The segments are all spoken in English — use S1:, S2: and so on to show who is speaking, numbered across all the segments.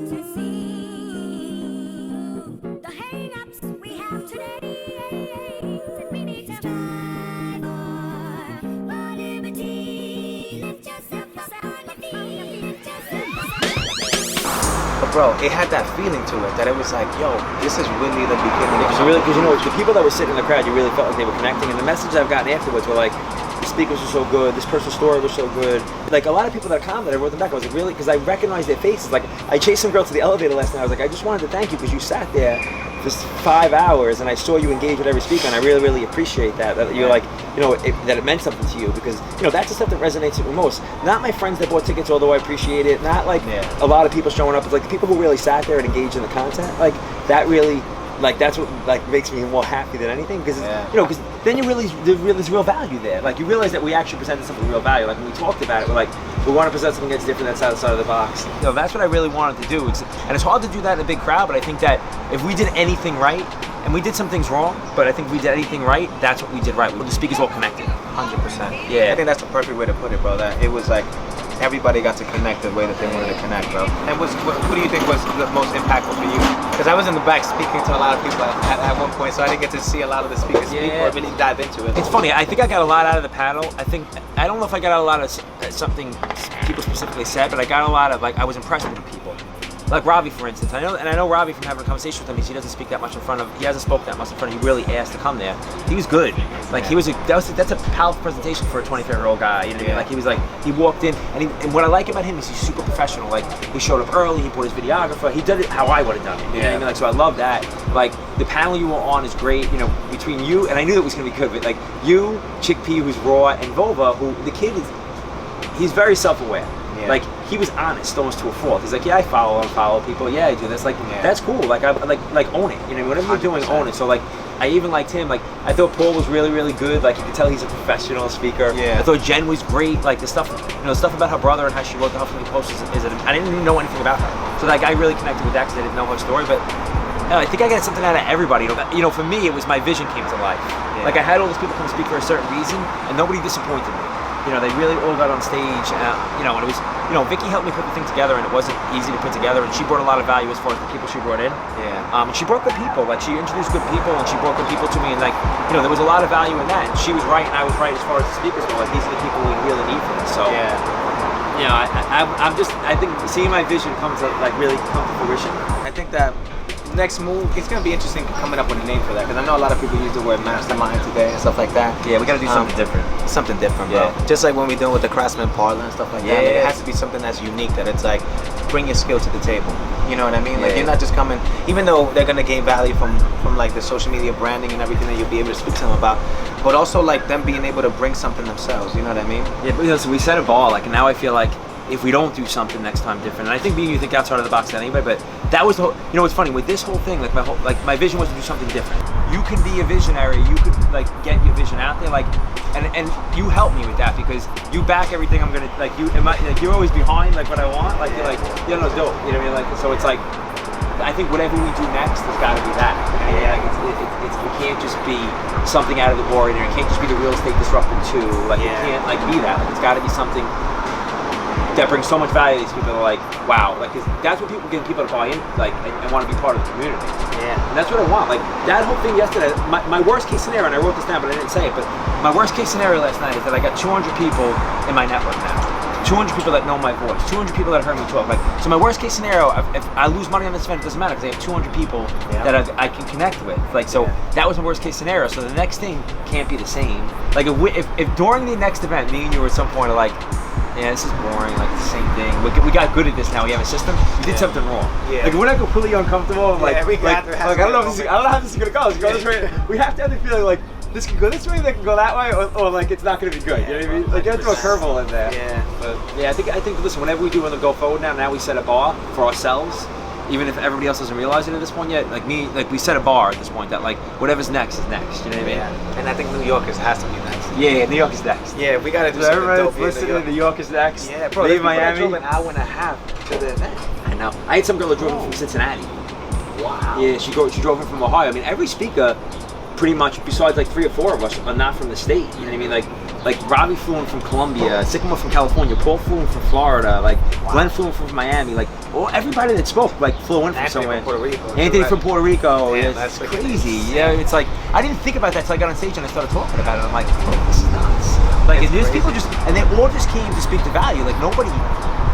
S1: to see the hang-ups we have today. That we need to strive for liberty. Lift yourself aside, lift yourself aside.
S2: But bro, it had that feeling to it that it was like, yo, this is really the beginning.
S3: Because you know, the people that were sitting in the crowd, you really felt like they were connecting, and the message I've gotten afterwards were like, the speakers were so good, this person's story was so good. Like a lot of people that commented, I wrote them back. I was like, really? Because I recognized their faces. Like I chased some girl to the elevator last night. I was like, I just wanted to thank you because you sat there for 5 hours and I saw you engage with every speaker, and I really, really appreciate that. That you're like, you know, that it meant something to you, because you know that's the stuff that resonates with me most. Not my friends that bought tickets, although I appreciate it. Not like a lot of people showing up. It's like the people who really sat there and engaged in the content. Like that really. Like that's what like makes me more happy than anything, because you know, because then you really there's real value there. Like you realize that we actually presented something of real value. Like when we talked about it, we're like, we want to present something that's different, that's outside of the box. You know, that's what I really wanted to do. And it's hard to do that in a big crowd, but I think that if we did anything right, and we did some things wrong, but I think if we did anything right, that's what we did right. The speakers all connected.
S2: 100%.
S3: Yeah.
S2: I think that's the perfect way to put it, bro. That it was like everybody got to connect the way that they wanted to connect, bro. And what do you think was the most impactful for you? Because I was in the back speaking to a lot of people at one point, so I didn't get to see a lot of the speakers speak or really dive into it.
S3: It's funny, I think I got a lot out of the panel. I don't know if I got a lot of something people specifically said, but I got a lot of, like, I was impressed with the people. Like Ravi, for instance. I know Ravi from having a conversation with him. He doesn't speak that much in front of. He hasn't spoke that much in front of. He really asked to come there. He was good. Like he was. That's a powerful presentation for a 25-year-old guy. You know what I mean? Like he was like, he walked in, and what I like about him is he's super professional. Like he showed up early. He brought his videographer. He did it how I would have done it. You know what I mean? Like so, I love that. Like the panel you were on is great. You know, between you and I knew it was gonna be good, but like you, Chickpea, who's raw, and Vova, who the kid is, he's very self-aware. Yeah. Like he was honest almost to a fault. He's like, yeah, I follow people. Yeah, I do this. Like that's cool. Like I like own it. You know, whatever you're doing, own it. So like, I even liked him. Like I thought Paul was really, really good. Like you could tell he's a professional speaker. Yeah. I thought Jen was great. Like the stuff, you know, the stuff about her brother and how she wrote the Huffington Post is I didn't even know anything about her. So like I really connected with that because I didn't know her story. But I think I got something out of everybody. You know, for me, it was my vision came to life. Yeah. Like I had all these people come speak for a certain reason, and nobody disappointed me. You know, they really all got on stage, you know, and it was, you know, Vicky helped me put the thing together, and it wasn't easy to put together, and she brought a lot of value as far as the people she brought in. Yeah. And she brought good people, like she introduced good people, and she brought good people to me, and like, you know, there was a lot of value in that, and she was right, and I was right as far as the speakers go, like these are the people we really need for this, so. Yeah. You know, I think seeing my vision come to fruition.
S2: I think that next move, it's gonna be interesting coming up with a name for that, because I know a lot of people use the word mastermind today and stuff like that.
S3: Yeah, we gotta do something different.
S2: Something different, bro. Just like when we're doing with the Craftsman Parlor and stuff like that. Like, it has to be something that's unique, that it's like, bring your skill to the table. You know what I mean? Like you're not just coming, even though they're gonna gain value from like the social media branding and everything that you'll be able to speak to them about, but also like them being able to bring something themselves. You know what I mean?
S3: Yeah, because we set a bar, like, and now I feel like if we don't do something next time different, and I think you think outside of the box anyway, but that was the whole, you know what's funny with this whole thing, like my vision was to do something different. You can be a visionary, you could like get your vision out there, like, and you help me with that because you back everything I'm gonna, like you're always behind like what I want, like you're like, you know, dope, you know what I mean, like, so it's like, I think whatever we do next has got to be that. You know? Like it can't just be something out of the ordinary. It can't just be the real estate disruptor 2. Like it can't like be that. Like, it's got to be something that brings so much value to these people. That are like, wow, like, cause that's what get people to buy in, like, and want to be part of the community. Yeah, and that's what I want. Like that whole thing yesterday. My worst case scenario, and I wrote this down, but I didn't say it. But my worst case scenario last night is that I got 200 people in my network now. 200 people that know my voice, 200 people that heard me talk. Like, so my worst case scenario, if I lose money on this event, it doesn't matter because I have 200 people that I can connect with. Like, so that was my worst case scenario. So the next thing can't be the same. Like, if during the next event, me and you were at some point are like, yeah, this is boring. Like it's the same thing. We got good at this now. We have a system. We did something wrong. Yeah. Like we're not completely uncomfortable. Like, I don't know how this is gonna go. This way. We have to have the feeling like this can go this way, that can go that way, or like it's not going to be good. You know what I mean? Like you have to throw a curveball in there. Yeah. But yeah, I think. Listen, whenever we do want to go forward now we set a bar for ourselves. Even if everybody else doesn't realize it at this point yet, like we set a bar at this point that like whatever's next is next. You know what I mean?
S2: Yeah. And I think New York has to be next.
S3: Yeah, New York is next.
S2: Yeah, we gotta do
S3: so
S2: something dope.
S3: Everybody's listening. New York is next.
S2: Yeah, bro.
S3: Leave Miami.
S2: I drove an hour and a half to the event.
S3: I know. I had some girl that drove in from Cincinnati.
S2: Wow.
S3: Yeah, she drove in from Ohio. I mean, every speaker, pretty much, besides like 3 or 4 of us, are not from the state. You know what I mean? like Robbie flew in from Colombia, Sycamore from California, Paul flew in from Florida, like Glenn flew in from Miami, like everybody that spoke like flew in from
S2: Anthony
S3: somewhere.
S2: from Puerto Rico.
S3: Anthony from Puerto Rico.
S2: Damn,
S3: It's
S2: that's
S3: crazy. Yeah, it's like I didn't think about that until I got on stage and I started talking about it. I'm like, oh, this is nuts. Like, and there's people just, and they all just came to speak the value. Like nobody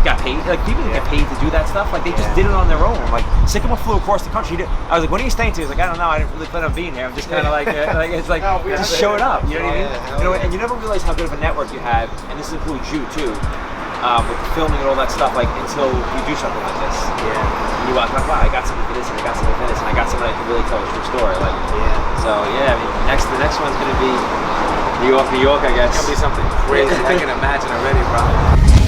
S3: got paid. Like people didn't get paid to do that stuff. Like they just did it on their own. Like Sycamore flew across the country. I was like, when are you staying to? He was like, I don't know. I didn't really plan on being here. I'm just kind of like it's like just showing up. You know what I mean? You know, and you never realize how good of a network you have, and this includes you too, with the filming and all that stuff. Like until you do something like this. Yeah. And you walk like, wow, I got something for this, and I got something for this, and I got something that can really tell a true story. Like So yeah, I mean, the next one's gonna be New York, I guess.
S2: It's gonna be something crazy. I can imagine already, bro.